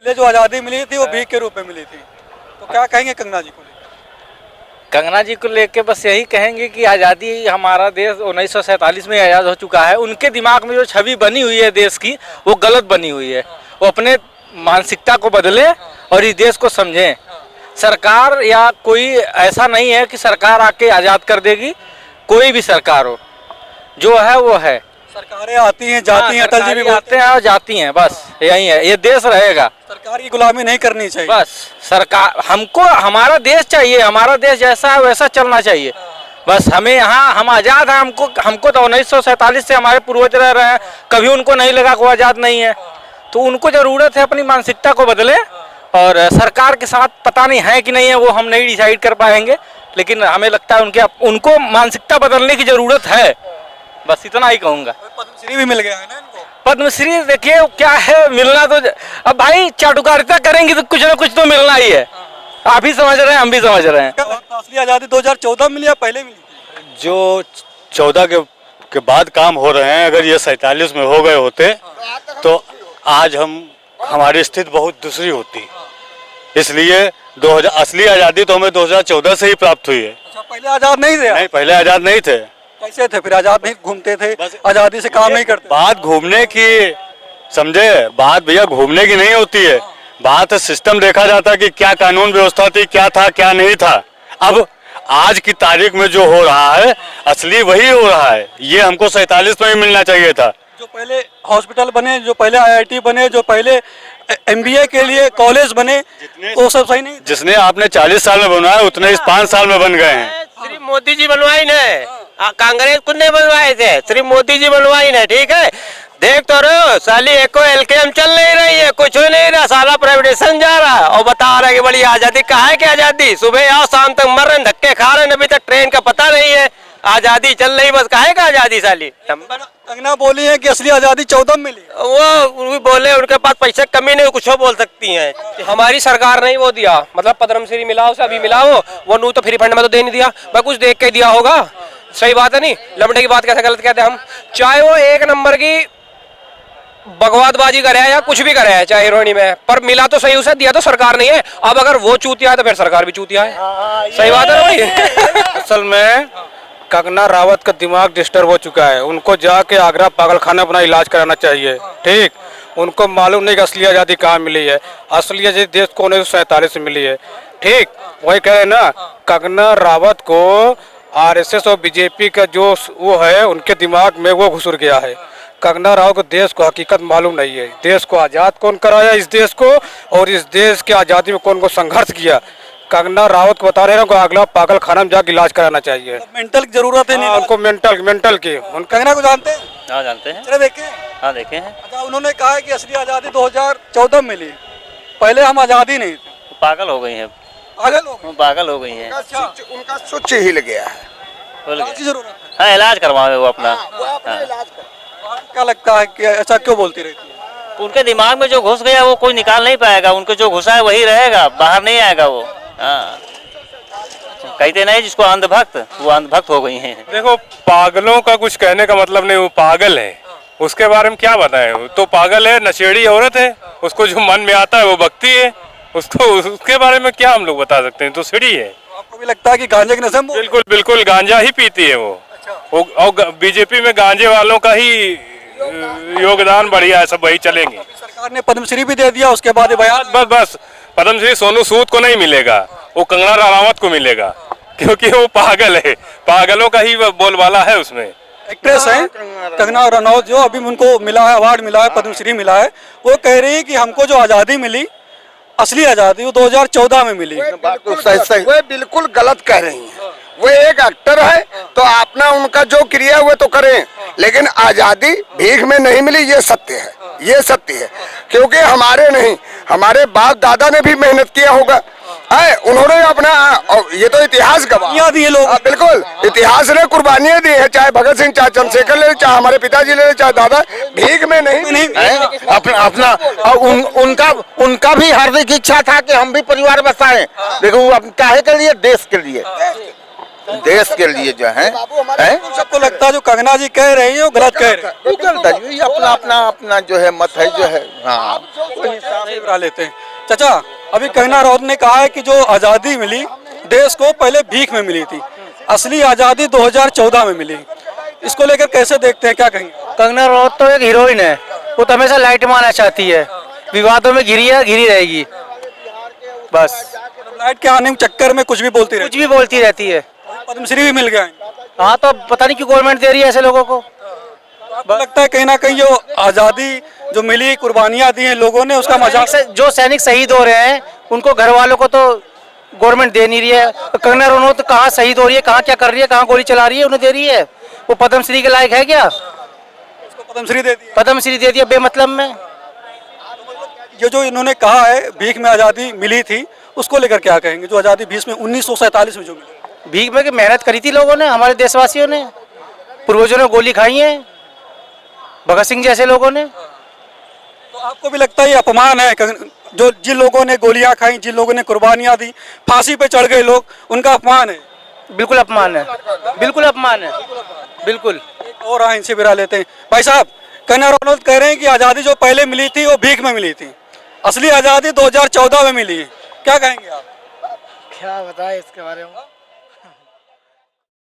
ये जो आज़ादी मिली थी वो भीख के रूप में मिली थी, तो क्या कहेंगे कंगना जी को लेकर? कंगना जी को लेके बस यही कहेंगे कि आज़ादी, हमारा देश 1947 में आज़ाद हो चुका है। उनके दिमाग में जो छवि बनी हुई है देश की, वो गलत बनी हुई है। वो अपने मानसिकता को बदले और इस देश को समझें। सरकार या कोई ऐसा नहीं है कि सरकार आके आज़ाद कर देगी। कोई भी सरकार हो, जो है वो है। सरकारें आती हैं जाती हैं, अटल जी भी आते हैं और जाती हैं, बस यही है। ये देश रहेगा। सरकार की गुलामी नहीं करनी चाहिए। बस सरकार, हमको हमारा देश चाहिए, हमारा देश जैसा है वैसा चलना चाहिए। बस हमें यहाँ, हम आज़ाद हैं। हमको तो 1947 से हमारे पूर्वज रह रहे हैं, कभी उनको नहीं लगा कि वो आज़ाद नहीं है। तो उनको ज़रूरत है अपनी मानसिकता को बदले। और सरकार के साथ पता नहीं है कि नहीं है, वो हम नहीं डिसाइड कर पाएंगे, लेकिन हमें लगता है उनको मानसिकता बदलने की ज़रूरत है। बस इतना ही कहूँगा। पद्मश्री भी मिल गया है ना इनको? पद्मश्री देखिए क्या है, मिलना तो अब भाई चाटुकारिता करेंगे तो कुछ ना कुछ तो मिलना ही है। आप भी समझ रहे हैं, हम भी समझ रहे हैं। असली आज़ादी 2014 मिली या पहले मिली? जो 14 के बाद काम हो रहे हैं, अगर ये 47 में हो गए होते तो आज हमारी स्थिति बहुत दूसरी होती। इसलिए 2000 असली आज़ादी तो हमें 2014 से ही प्राप्त हुई है। अच्छा, पहले आज़ाद नहीं थे? नहीं, पहले आज़ाद नहीं थे। कैसे थे फिर? आज़ाद नहीं घूमते थे, आज़ादी से काम नहीं करते? बात घूमने की, समझे, बात भैया घूमने की नहीं होती है। बात सिस्टम देखा जाता है कि क्या कानून व्यवस्था थी, क्या था क्या नहीं था। अब आज की तारीख में जो हो रहा है असली वही हो रहा है। ये हमको 47 में ही मिलना चाहिए था। जो पहले हॉस्पिटल बने, जो पहले IIT बने, जो पहले MBA के लिए कॉलेज बने, वो सब सही नहीं? जिसने आपने 40 साल में बनवाया उतने इस 5 साल में बन गए हैं। सिर्फ मोदी जी बनवाई न, कांग्रेस कुछ नहीं बनवाए थे, सिर्फ मोदी जी बनवाई न। ठीक है, देख तो रहे साली एको LKM चल नहीं रही है, कुछ हो नहीं रहा, साला प्राइवेटाइजेशन जा रहा है और बता रहा है कि बड़ी आजादी। कहाँ है कि आजादी? सुबह आओ शाम तक मर रहे, धक्के खा रहे हैं, अभी तक ट्रेन का पता नहीं है। आजादी चल रही, बस काहे का आजादी साली। कंगना बोली है कि असली आज़ादी 14 मिली। वो बोले उनके पास पैसे कमी नहीं, कुछ बोल सकती हैं। हमारी सरकार ने वो दिया, मतलब पद्मश्री मिला उसे, अभी मिला वो नू तो फ्री फंड में तो दे नहीं दिया, मैं कुछ देख के दिया होगा। सही बात है नहीं, लमड़े की बात कैसे गलत कहते हैं हम। चाहे वो एक नंबर की बगवादबाजी करे या कुछ भी करे, चाहे हीरोइनी में, पर मिला तो सही, उसे दिया तो सरकार नहीं है। अब अगर वो चूतिया है तो फिर सरकार भी चूतिया है। सही बात है भाई। असल में कंगना रावत का दिमाग डिस्टर्ब हो चुका है। उनको जाके आगरा पागलखाना अपना इलाज कराना चाहिए। ठीक, उनको मालूम नहीं कि असली आज़ादी कहाँ मिली है। असली आज़ादी देश को 1947 में मिली है। ठीक, वही कह रहे ना, कंगना रावत को RSS और BJP का जो वो है उनके दिमाग में वो घुस गया है। कंगना रावत को देश को हकीकत मालूम नहीं है। देश को आज़ाद कौन कराया इस देश को, और इस देश की आज़ादी में कौन को संघर्ष किया। कंगना रावत को बता रहे हैं अगला पागल खाना में जाकर इलाज कराना चाहिए। मेंटल की जरूरत है। नहीं उनको मेंटल की। कंगना को जानते हैं? हाँ जानते हैं। चले देखे? हाँ देखे हैं। अच्छा, उन्होंने कहा है कि असली आज़ादी 2014 में मिली, पहले हम आज़ादी नहीं थे। पागल हो गई है, पागल हो गई है। उनका स्विच हिल गया है। जरूरत है। हाँ, इलाज करवाए वो अपना। क्या लगता है कि ऐसा क्यों बोलती रहती है? उनके दिमाग में जो घुस गया वो कोई निकाल नहीं पाएगा। उनको जो घुसा है वही रहेगा, बाहर नहीं आएगा वो। हाँ, कहते नहीं जिसको अंधभक्त, वो अंधभक्त हो गई हैं। देखो, पागलों का कुछ कहने का मतलब नहीं, वो पागल है, उसके बारे में क्या बताएं। तो पागल है, नशेड़ी औरत है, उसको जो मन में आता है वो बकती है, उसको उसके बारे में क्या हम लोग बता सकते हैं। तो सीढ़ी है। आपको भी लगता है कि गांजे के नशे में? बिल्कुल बिल्कुल, गांजा ही पीती है वो। और BJP में गांजे वालों का ही योगदान बढ़िया है, सब वही चलेंगे। सरकार ने पद्मश्री भी दे दिया, उसके बाद बयान। बस पद्मश्री सोनू सूद को नहीं मिलेगा, वो कंगना रावत को मिलेगा, क्योंकि वो पागल है, पागलों का ही बोलबाला है उसमें। एक्ट्रेस है कंगना रनौत, जो अभी उनको मिला है, अवार्ड मिला है, पद्मश्री मिला है, वो कह रही है कि हमको जो आज़ादी मिली, असली आज़ादी, वो 2014 में मिली। वो बिल्कुल गलत कह रही हैं। वो एक एक्टर है तो अपना उनका जो क्रिया हुए तो करें, लेकिन आज़ादी भीख में नहीं मिली, ये सत्य है, ये सत्य है। क्योंकि हमारे नहीं, हमारे बाप दादा ने भी मेहनत किया होगा, उन्होंने अपना, ये तो इतिहास गवाह दिए लोग। बिल्कुल, इतिहास ने कुर्बानियां दी है, चाहे भगत सिंह, चाहे चंद्रशेखर ले, चाहे हमारे पिताजी ले, चाहे दादा, भीख में नहीं। अपना उनका भी हार्दिक इच्छा था कि हम भी परिवार बसाएं, लेकिन वो काहे के लिए? देश के लिए। देश के लिए जो है सबको लगता है जो कंगना जी कह रही है वो गलत कह रहे हैं। वो गलत है, ये अपना अपना अपना जो है मत है जो है। हाँ सही बुरा लेते हैं। चाचा, अभी कंगना रनौत ने कहा है कि जो आज़ादी मिली देश को पहले भीख में मिली थी, असली आज़ादी 2014 में मिली। इसको लेकर कैसे देखते हैं, क्या कहेंगे? कंगना रनौत तो एक हीरोइन है, वो तो हमेशा लाइट मारना चाहती है, विवादों में घिरी है, घिरी रहेगी बस। लाइट के आने के चक्कर में कुछ भी बोलती कुछ भी बोलती रहती है। पद्मश्री भी मिल गया है। हाँ, तो पता नहीं क्यों गवर्नमेंट दे रही है ऐसे लोगों को। आपको लगता है कहीं ना कहीं जो आज़ादी जो मिली, कुर्बानियां दी हैं लोगों ने, उसका मजाक? जो सैनिक शहीद हो रहे हैं उनको घर वालों को तो गवर्नमेंट दे नहीं रही है। तो कंगना रनौत कहाँ शहीद हो रही है, कहाँ क्या कर रही है, कहाँ गोली चला रही है, उन्हें दे रही है। वो पद्मश्री के लायक है क्या? उसको पद्मश्री दे दी। पद्मश्री दे दिया बेमतलब में। ये जो इन्होंने कहा है भीख में आज़ादी मिली थी, उसको लेकर क्या कहेंगे? जो आज़ादी 1947 में जो मिली, भीख में की मेहनत करी थी लोगों ने, हमारे देशवासियों ने, पूर्वजों ने गोली खाई है, भगत सिंह जैसे लोगों ने। तो आपको भी लगता है ये अपमान है? जो जिन लोगों ने गोलियां खाई, जिन लोगों ने कुर्बानियां दी, फांसी पे चढ़ गए लोग, उनका अपमान है? बिल्कुल अपमान है, बिल्कुल अपमान है, बिल्कुल। और हाँ, इनसे बिरा लेते हैं। भाई साहब, कंगना रनौत कह रहे हैं कि आज़ादी जो पहले मिली थी वो भीख में मिली थी, असली आज़ादी 2014 में मिली है, क्या कहेंगे आप? क्या बताएं इसके बारे में?